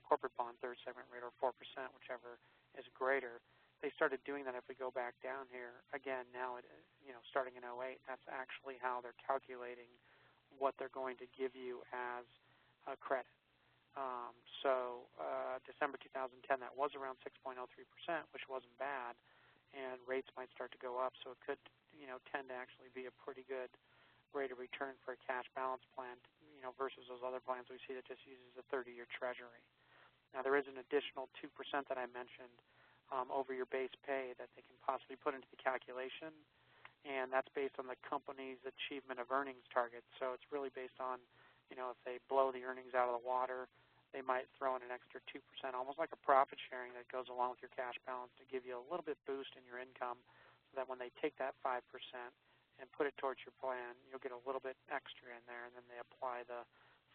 corporate bond third segment rate, or 4%, whichever is greater. They started doing that. If we go back down here, again, now, starting in '08, that's actually how they're calculating what they're going to give you as a credit. December 2010, that was around 6.03%, which wasn't bad, and rates might start to go up, so it could, tend to actually be a pretty good rate of return for a cash balance plan, versus those other plans we see that just uses a 30-year treasury. Now, there is an additional 2% that I mentioned over your base pay that they can possibly put into the calculation, and that's based on the company's achievement of earnings targets. So it's really based on, if they blow the earnings out of the water, they might throw in an extra 2%, almost like a profit sharing that goes along with your cash balance to give you a little bit boost in your income, so that when they take that 5% and put it towards your plan, you'll get a little bit extra in there, and then they apply the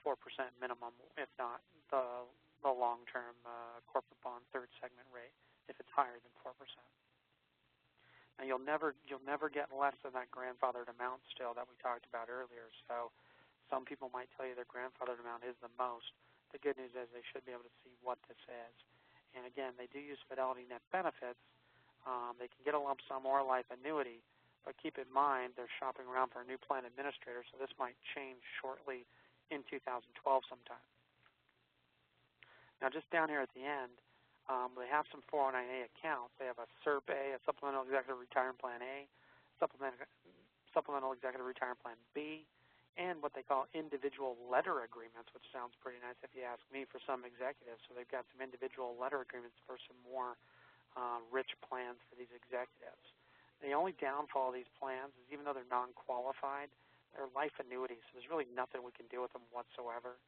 4% minimum, if not the long-term corporate bond third segment rate, if it's higher than 4%. Now, you'll never get less than that grandfathered amount still that we talked about earlier. So some people might tell you their grandfathered amount is the most. The good news is they should be able to see what this is. And again, they do use Fidelity Net Benefits. They can get a lump sum or a life annuity, but keep in mind they're shopping around for a new plan administrator, so this might change shortly in 2012 sometime. Now, just down here at the end, they have some 409A accounts. They have a SERP A, a Supplemental Executive Retirement Plan A, Supplemental Executive Retirement Plan B, and what they call individual letter agreements, which sounds pretty nice if you ask me for some executives. So they've got some individual letter agreements for some more rich plans for these executives. The only downfall of these plans is even though they're non-qualified, they're life annuities, so there's really nothing we can do with them whatsoever.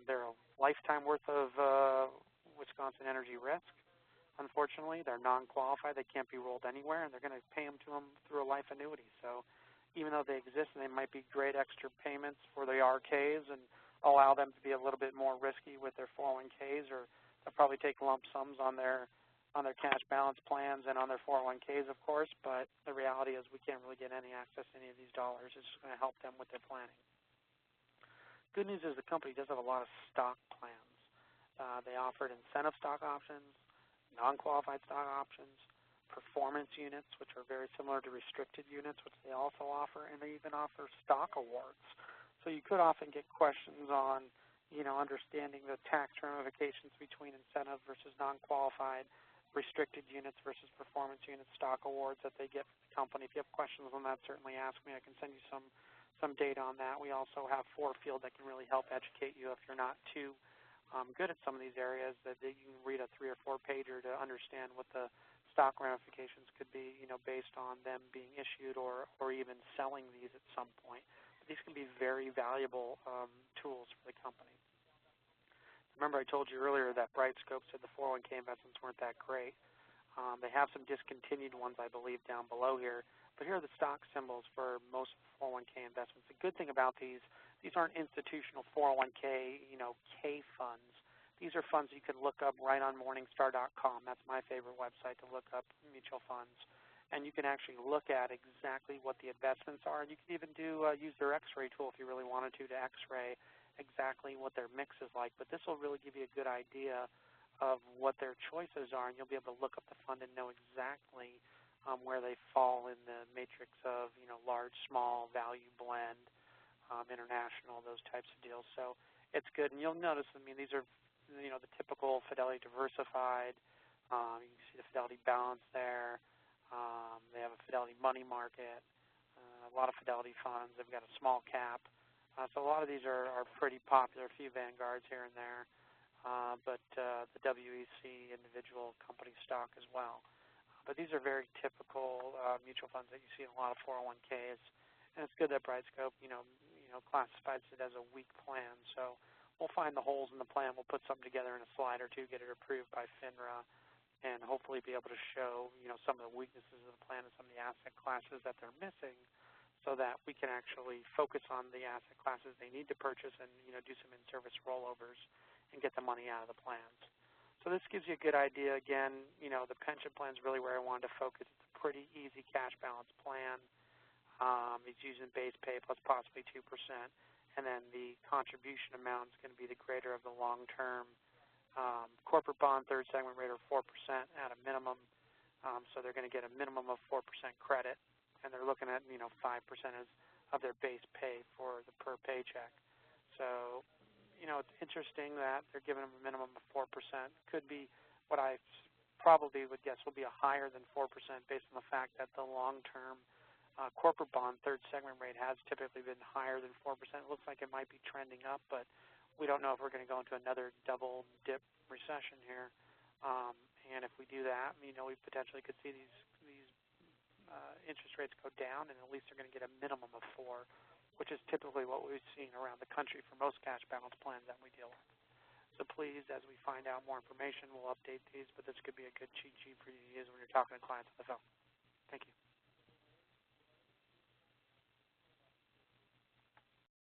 They're a lifetime worth of Wisconsin energy risk. Unfortunately, they're non-qualified. They can't be rolled anywhere, and they're going to pay them to them through a life annuity. So even though they exist and they might be great extra payments for the RKs and allow them to be a little bit more risky with their 401ks, or they'll probably take lump sums on their cash balance plans and on their 401ks, of course, but the reality is we can't really get any access to any of these dollars. It's just going to help them with their planning. Good news is the company does have a lot of stock plans. They offered incentive stock options, non-qualified stock options, performance units, which are very similar to restricted units, which they also offer, and they even offer stock awards. So you could often get questions on, understanding the tax ramifications between incentive versus non-qualified, restricted units versus performance units, stock awards that they get from the company. If you have questions on that, certainly ask me. I can send you some data on that. We also have Forfield that can really help educate you if you're not too good at some of these areas, that you can read a 3 or 4 pager to understand what the stock ramifications could be, based on them being issued or even selling these at some point. But these can be very valuable tools for the company. Remember I told you earlier that Brightscope said the 401k investments weren't that great. They have some discontinued ones, I believe, down below here. But here are the stock symbols for most 401k investments. The good thing about these aren't institutional 401k, K funds. These are funds you can look up right on Morningstar.com. That's my favorite website to look up mutual funds. And you can actually look at exactly what the investments are. And you can even use their X-ray tool if you really wanted to X-ray exactly what their mix is like. But this will really give you a good idea of what their choices are, and you'll be able to look up the fund and know exactly where they fall in the matrix of, large, small, value blend, international, those types of deals. So it's good. And you'll notice, these are, the typical Fidelity Diversified. You can see the Fidelity Balance there. They have a Fidelity Money Market, a lot of Fidelity funds. They've got a small cap. So a lot of these are pretty popular, a few Vanguards here and there, but the WEC individual company stock as well. But these are very typical mutual funds that you see in a lot of 401ks, and it's good that Brightscope, classifies it as a weak plan. So we'll find the holes in the plan. We'll put something together in a slide or two, get it approved by FINRA, and hopefully be able to show, some of the weaknesses of the plan and some of the asset classes that they're missing, so that we can actually focus on the asset classes they need to purchase and, do some in-service rollovers and get the money out of the plans. So this gives you a good idea. Again, the pension plan is really where I wanted to focus. It's a pretty easy cash balance plan. It's using base pay plus possibly 2%. And then the contribution amount is going to be the greater of the long-term Corporate bond third segment rate are 4% at a minimum, so they're going to get a minimum of 4% credit, and they're looking at 5% of their base pay for the per paycheck. So, it's interesting that they're giving them a minimum of 4%. Could be what I probably would guess will be a higher than 4% based on the fact that the long-term corporate bond third segment rate has typically been higher than 4%. It looks like it might be trending up, but we don't know if we're going to go into another double dip recession here. And if we do that, we potentially could see these interest rates go down, and at least they're going to get a minimum of 4%, which is typically what we've seen around the country for most cash balance plans that we deal with. So please, as we find out more information, we'll update these, but this could be a good cheat sheet for you to use when you're talking to clients on the phone. Thank you.